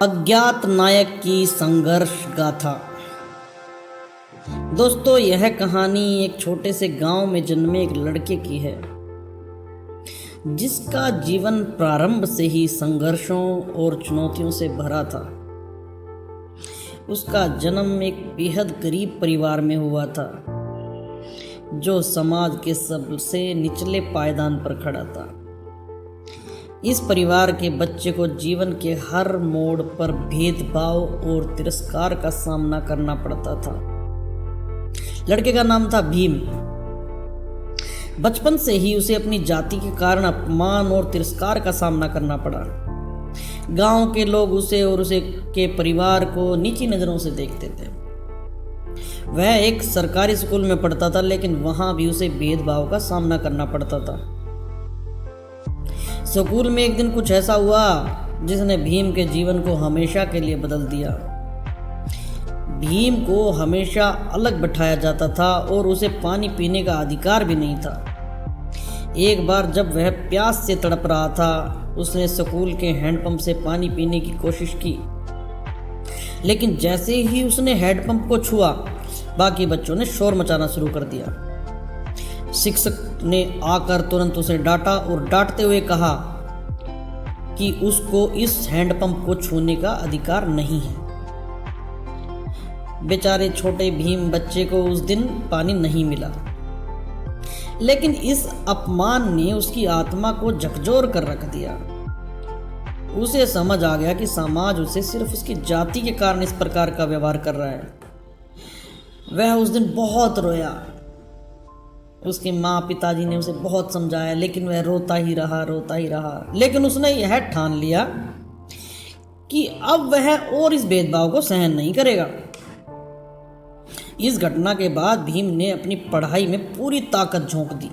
अज्ञात नायक की संघर्ष गाथा। दोस्तों, यह कहानी एक छोटे से गांव में जन्मे एक लड़के की है, जिसका जीवन प्रारंभ से ही संघर्षों और चुनौतियों से भरा था। उसका जन्म एक बेहद गरीब परिवार में हुआ था, जो समाज के सबसे निचले पायदान पर खड़ा था। इस परिवार के बच्चे को जीवन के हर मोड़ पर भेदभाव और तिरस्कार का सामना करना पड़ता था। लड़के का नाम था भीम। बचपन से ही उसे अपनी जाति के कारण अपमान और तिरस्कार का सामना करना पड़ा। गांव के लोग उसे और उसे के परिवार को नीची नजरों से देखते थे। वह एक सरकारी स्कूल में पढ़ता था, लेकिन वहां भी उसे भेदभाव का सामना करना पड़ता था। स्कूल में एक दिन कुछ ऐसा हुआ जिसने भीम के जीवन को हमेशा के लिए बदल दिया। भीम को हमेशा अलग बैठाया जाता था और उसे पानी पीने का अधिकार भी नहीं था। एक बार जब वह प्यास से तड़प रहा था, उसने स्कूल के हैंडपंप से पानी पीने की कोशिश की, लेकिन जैसे ही उसने हैंडपंप को छुआ, बाकी बच्चों ने शोर मचाना शुरू कर दिया। शिक्षक ने आकर तुरंत उसे डांटा और डांटते हुए कहा कि उसको इस हैंडपंप को छूने का अधिकार नहीं है। बेचारे छोटे भीम बच्चे को उस दिन पानी नहीं मिला, लेकिन इस अपमान ने उसकी आत्मा को झकझोर कर रख दिया। उसे समझ आ गया कि समाज उसे सिर्फ उसकी जाति के कारण इस प्रकार का व्यवहार कर रहा है। वह उस दिन बहुत रोया। उसके माँ पिताजी ने उसे बहुत समझाया, लेकिन वह रोता ही रहा। लेकिन उसने यह ठान लिया कि अब वह और इस भेदभाव को सहन नहीं करेगा। इस घटना के बाद भीम ने अपनी पढ़ाई में पूरी ताकत झोंक दी।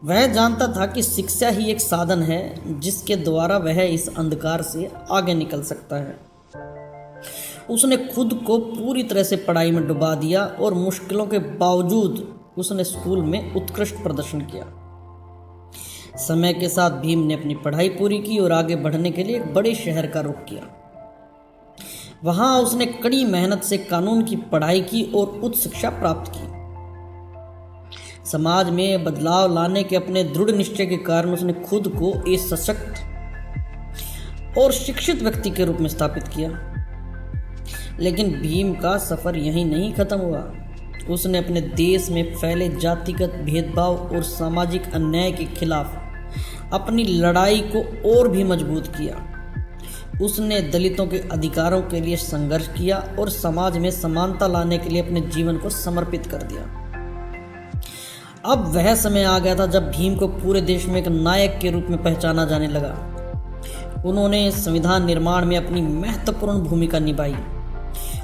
वह जानता था कि शिक्षा ही एक साधन है जिसके द्वारा वह इस अंधकार से आगे निकल सकता है। उसने खुद को पूरी तरह से पढ़ाई में डुबा दिया और मुश्किलों के बावजूद उसने स्कूल में उत्कृष्ट प्रदर्शन किया। समय के साथ भीम ने अपनी पढ़ाई पूरी की और आगे बढ़ने के लिए एक बड़े शहर का रुख किया। वहां उसने कड़ी मेहनत से कानून की पढ़ाई की और उच्च शिक्षा प्राप्त की। समाज में बदलाव लाने के अपने दृढ़ निश्चय के कारण उसने खुद को एक सशक्त और शिक्षित व्यक्ति के रूप में स्थापित किया। लेकिन भीम का सफर यहीं नहीं खत्म हुआ। उसने अपने देश में फैले जातिगत भेदभाव और सामाजिक अन्याय के खिलाफ अपनी लड़ाई को और भी मजबूत किया। उसने दलितों के अधिकारों के लिए संघर्ष किया और समाज में समानता लाने के लिए अपने जीवन को समर्पित कर दिया। अब वह समय आ गया था जब भीम को पूरे देश में एक नायक के रूप में पहचाना जाने लगा। उन्होंने संविधान निर्माण में अपनी महत्वपूर्ण भूमिका निभाई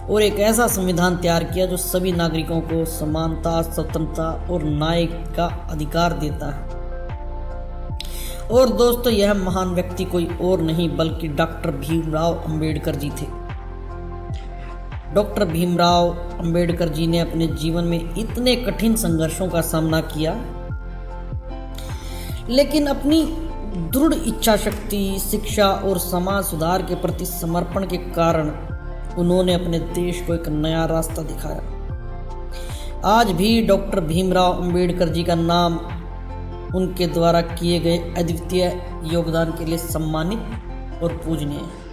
और एक ऐसा संविधान तैयार किया जो सभी नागरिकों को समानता, स्वतंत्रता और न्याय का अधिकार देता है। और दोस्तों, यह महान व्यक्ति कोई और नहीं बल्कि डॉक्टर भीमराव अंबेडकर जी थे। डॉक्टर भीमराव अंबेडकर जी ने अपने जीवन में इतने कठिन संघर्षों का सामना किया, लेकिन अपनी दृढ़ इच्छा शक्ति, शिक्षा और समाज सुधार के प्रति समर्पण के कारण उन्होंने अपने देश को एक नया रास्ता दिखाया। आज भी डॉक्टर भीमराव अंबेडकर जी का नाम उनके द्वारा किए गए अद्वितीय योगदान के लिए सम्मानित और पूजनीय है।